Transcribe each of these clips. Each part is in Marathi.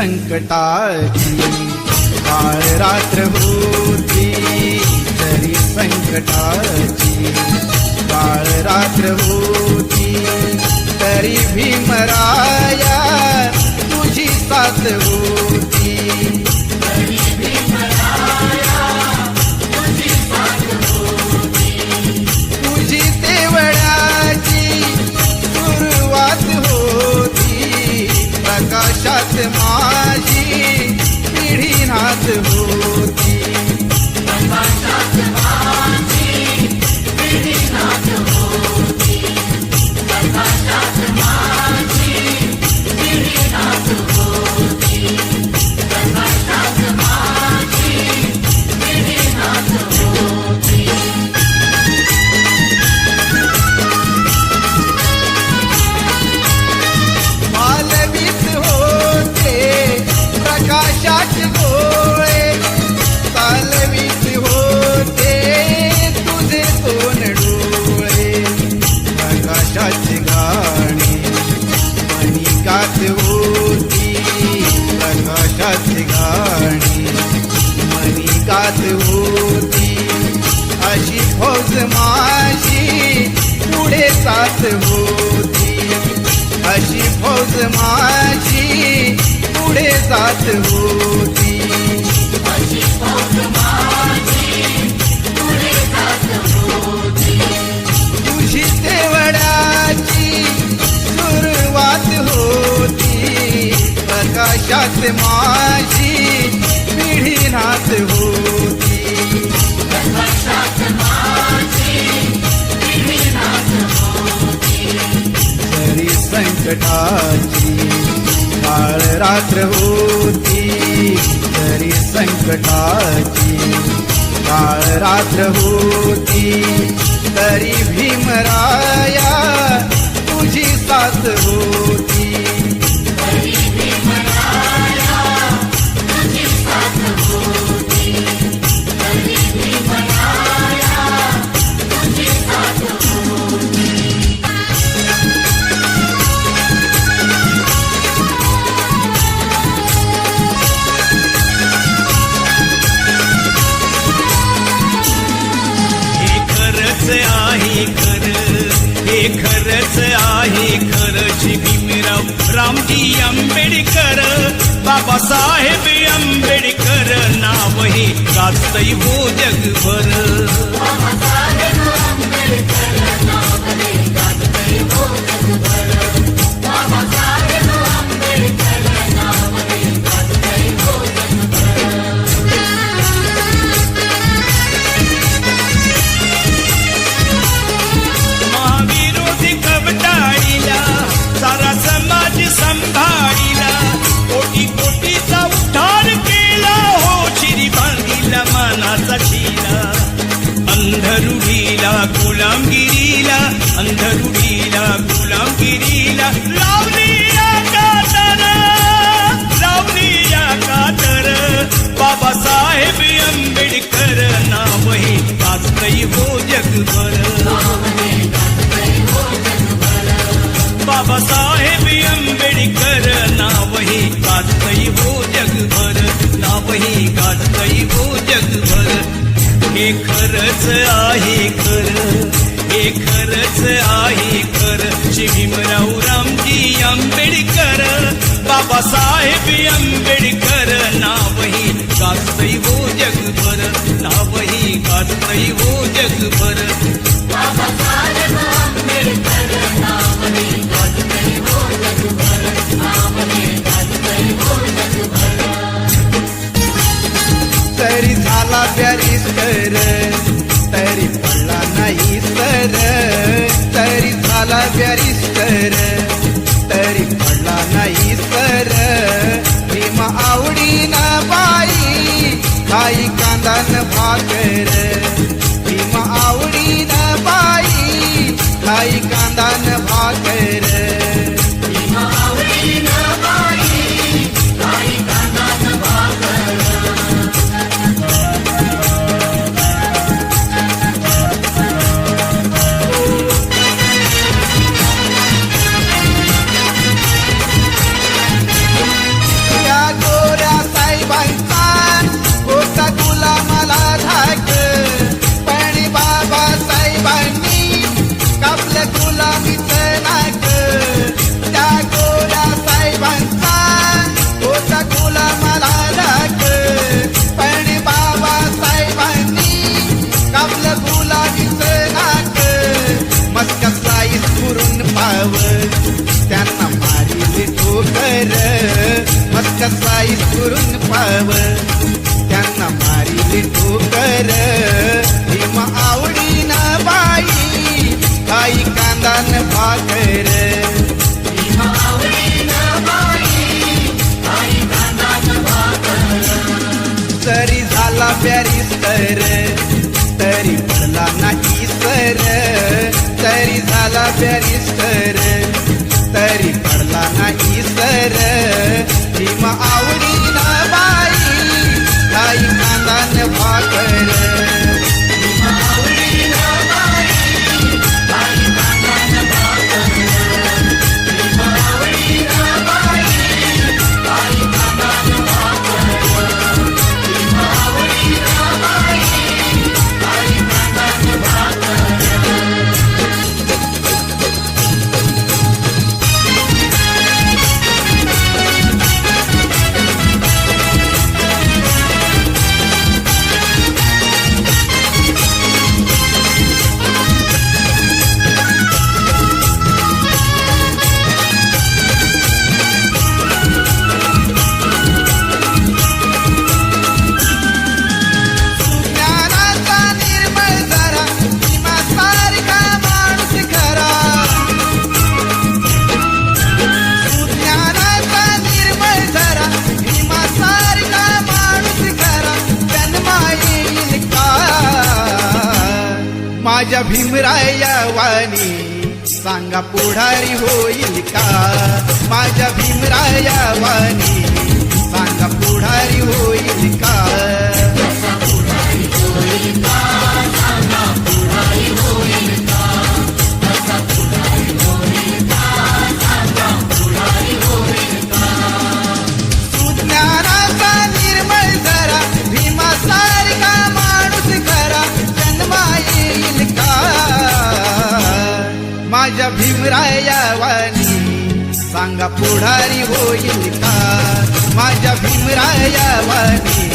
संकटाची काळ रात्र होती तरी संकटाची काळ रात्र होती तरी भीमराया तुझी साथ होती तुझी तेवढ्याची सुरुवात होती प्रकाशात माझी पिढी नाथ होती मालवीत होते प्रकाशात डोळे चालवीत होते तुझे दोन डोळे प्रकाशाची गाणी मनिकात होती प्रकाशाची गाणी मनिकात होती अशी फौज माझी पुढे जात होती अशी फौज माझी पुढे जात होती तुझी तेवढ्याची सुरुवात होती प्रकाशात माझी पिढी नाथ होती तरी संकटाची काळ रात्र होती तरी संकटाची काळ रात्र होती तरी भीमराया तुझी साथ होती हे खरंच आहे खरंच भीमराव रामजी आंबेडकर बाबासाहेब आंबेडकर नाव हे गाजतंय हो जगभर सारा समाज संभाळीला कोटी कोटीचा उद्धार केला हो चिरी बांधिला मानाचा शिला अंधरुढीला गुलामगिरीला अंधरुढीला गुलामगिरीला लावली या कातर बाबासाहेब आंबेडकर नाव हे गाजतंय हो जगभर बाबासाहेब आंबेडकर नाव हे गाजतंय हो जगभर नाव हे गाजतंय हो जगभर हे खरंच आहे खरं हे खरंच आहे खरं श्री भीमराव रामजी आंबेडकर बाबासाहेब आंबेडकर नाव हे गाजतंय हो जगभर नाव हे गाजतंय हो जगभर बाबासाहेब आंबेडकर नाव हे तरी झाला बॅरिस्टर तरी पडला नाही सर तरी झाला बॅरिस्टर तरी पडला नाही सर भीम आवडीनं बाई खाई कांदान भाकर भीम आवडीनं बाई खाई कांदान भाकर जरी झाला बॅरिस्टर तरी पडला नाही सर, तरी झाला बॅरिस्टर तरी पडला नाही सर. भीम आवडीन बाई काही कांदान भाकर, माझ्या भीमराया वाणी सांगा पुढारी होईल का, माझ्या भीमराया वाणी सांगा पुढारी होईल का. सुज्ञानाचा निर्मळ झरा भीमासारखा माणूस खरा जन्मा येईल का. माझ्या भीमराया वाणी सांगा पुढारी होईल का, माझ्या भीमराया वाणी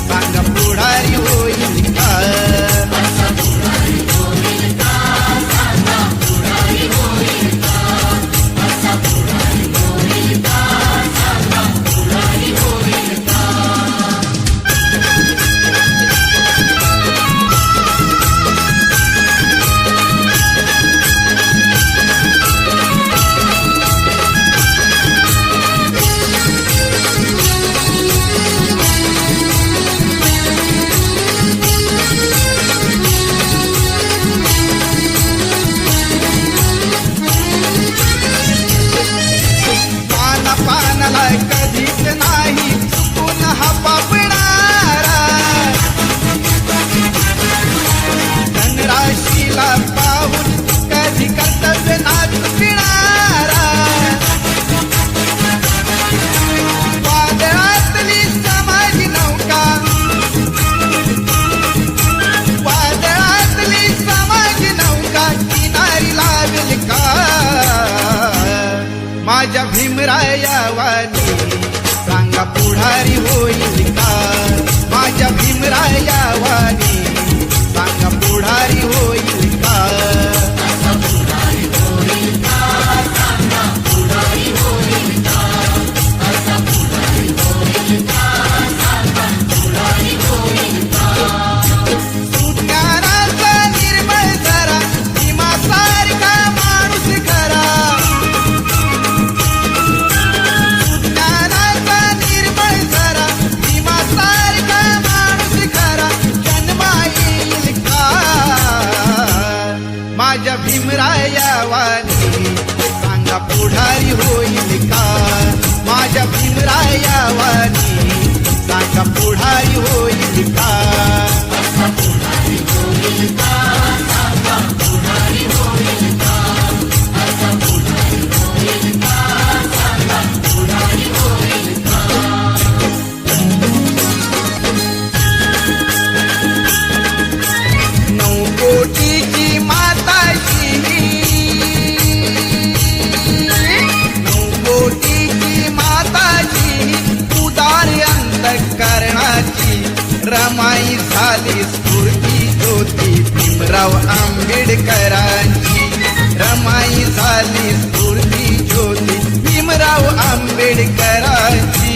सांगा पुढारी होईल का. पानाला कधीच नाही चुकून हा पापणारा, धनराशीला पाहून कधी कर्तव्य ना चुकणारा. वादळातली समाजी नौका, वादळातली समाजी नौका किनारी लावेल का. माझ्या भीमराया वाणी सांगा पुढारी होईल का, माझ्या भीमराया वाणी सांगा पुढारी होईल का. सुज्ञानाचा निर्मळ झरा भीमासारखा माणूस खरा, सुज्ञानाचा निर्मळ झरा भीमासारखा माणूस खरा जन्मा येईल का. माझ्या भीमराया वाणी सांगा पुढारी होईल का, माझ्या भीमराया वाणी सांगा पुढारी होईल का. नऊ कोटीची माताची, नऊ कोटीची माताची उदार अंतःकरणाची रमाई झाली स्फूर्ती ज्योती भीमराव आंबेडकरांची. रमाई झाली स्फूर्ती ज्योती भीमराव आंबेडकरांची.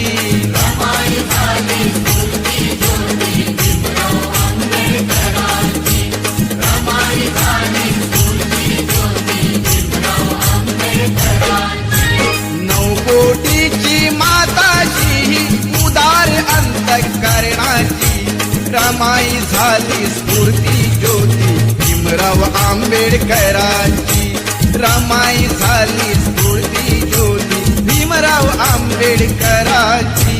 नऊ कोटीची माताची उदार अंतःकरणाची रमाई झाली स्फूर्ती ज्योती भीमराव आंबेडकरांची रमाई झाली स्फूर्ती ज्योती भीमराव आंबेडकरांची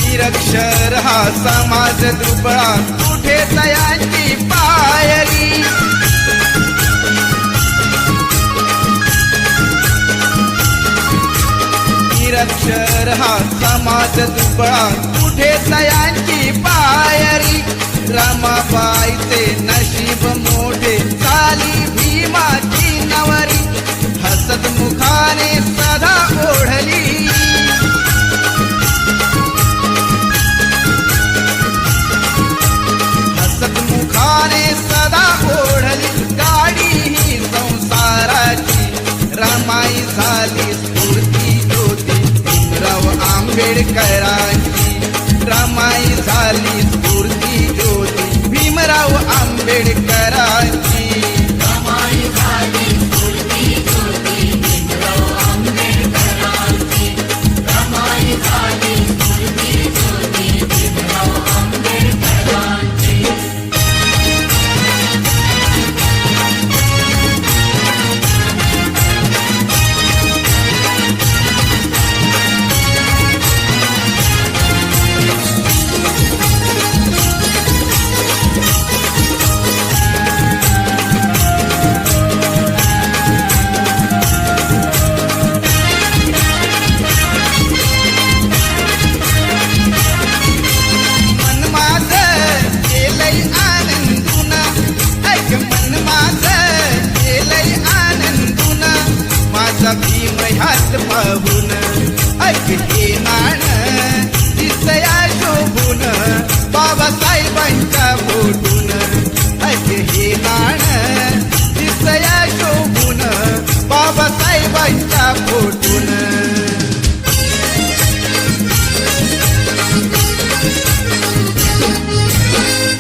निरक्षर हा समाज दुबळा कुठे तयांची पायरी निरक्षर हा समाज दुबळा कुठे तयांची पायरी रमाबाईचे नशीब मोठे झाली भीमाची नवरी हसत मुखाने सदा ओढली मुखाने सदा ओढली गाडी ही संसाराची रमाई झाली स्फूर्ती ज्योती भीमराव आंबेडकरांची रमाई झाली स्फूर्ती ज्योती भीमराव आंबेडकरांची रमाई झाली स्फूर्ती ज्योती भीमराव आंबेडकरांची रमाई झाली स्फूर्ती ज्योती भीमराव आंबेडकरांची भीम हात पाहून ऐक हे नाण दिसया शोभून बाबासाहेबांच्या फोटून ऐक हे नाण दिसया शोभून बाबासाहेबांच्या फोटून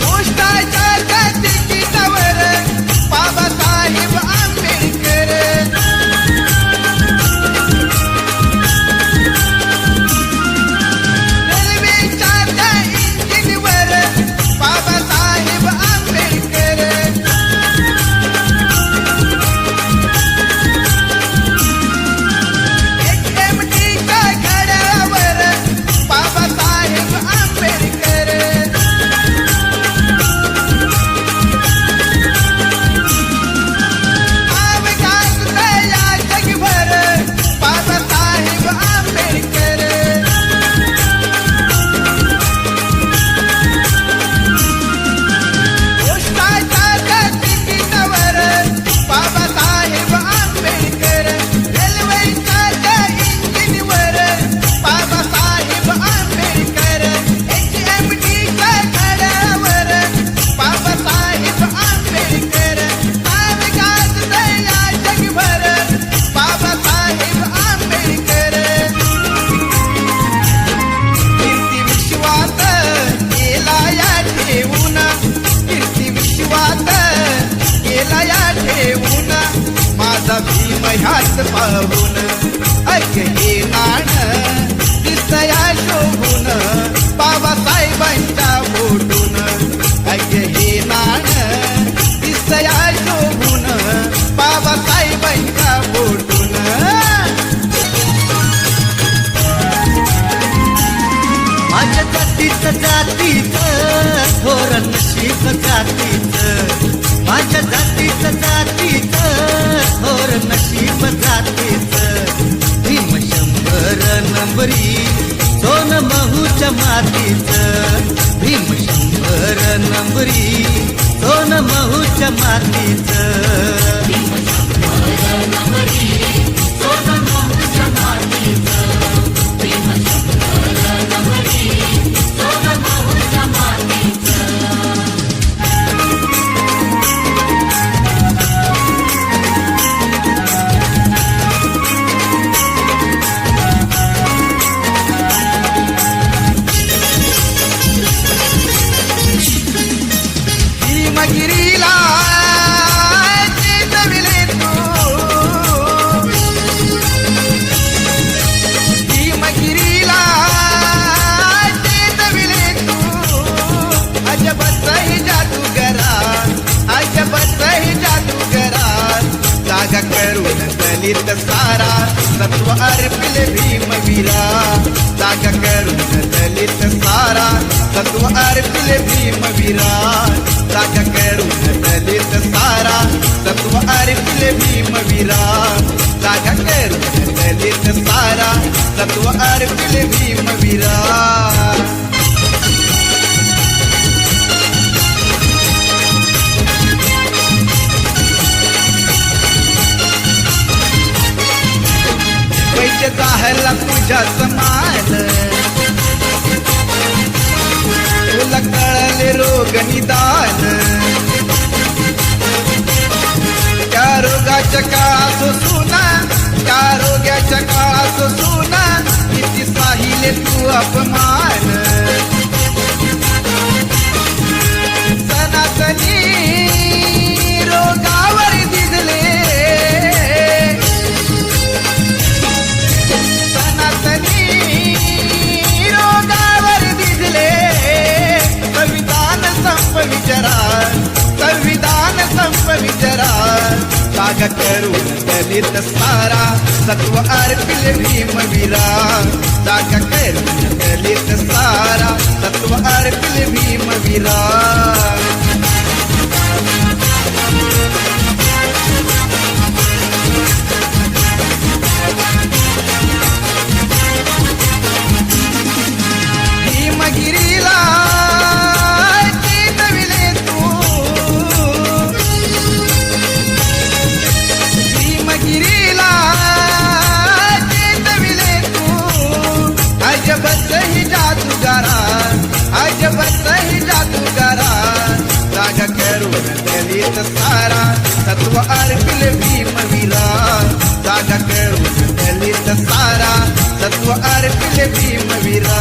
पोस्टाच्या तिकिटावर बाबासाहेब आंबेडकर भीम हात पाहून ऐक हे नाण दिसया शोभून बाबासाहेबांच्या फोटून ऐक हे नाण दिसया शोभून बाबासाहेबांच्या फोटून माझ्या जातीचं थोर नशीब जातीचं माझ्या जातीचं थोर नशीब जातीचं भीम 100 नंबरी सोन महूच्या मातीचं भीम 100 नंबरी सोन महूच्या मातीचं भीम 100 नंबरी सोन महूच्या मातीचं भीम 100 नंबरी सोन महूच्या मातीचं दलित सारा सत्व अर्पिले भीमवीरा जागा करून दलित सारा सत्व अर्पिले भीमवीरा जागा करून दलित सारा सत्व अर्पिले भीमवीरा जागा करून दलित सारा सत्व अर्पिले भीमवीरा पैसे जाहला तुझ्या समान तुला कळले रोग निदान त्या रोगाच्या काळात सुना त्या रोगाच्या काळात सुना किती साहिले तू अपमान सनातनी रोगावर दिसले रोगावर दिसले संविधान संप विचारा संविधान संप विचारा जागा करून दलित सारा सत्व अर्पिले भीमवीरा जागा करून दलित सारा सत्व अर्पिले भीमवीरा भीमगिरीला चेतविले तू भीमगिरीला चेतविले तू अजबच ही जादूगारा अजबच ही जादूगारा जागा करून दलित सारा सत्व अर्पिले भीमवीरा जागा करून दलित सारा सत्व अर्पिले भीमवीरा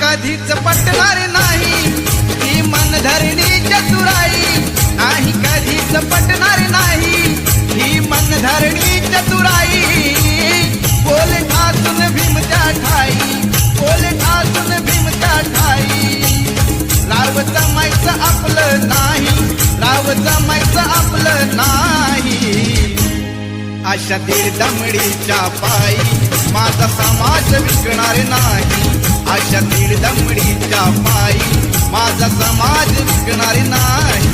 कधीच पटणार नाही ही मनधरणी चतुराई नाही कधीच पटणार नाही ही मनधरणी चतुराई बोल ठासून भीमच्या ठाई बोल ठासून भीमच्या ठाई राव जमायचं आपलं नाही राव जमायचं आपलं नाही अशा दीड दमडीच्या पायी माझा समाज विकणार नाही अशा दीड दमडीच्या पायी माझा समाज विकणार नाही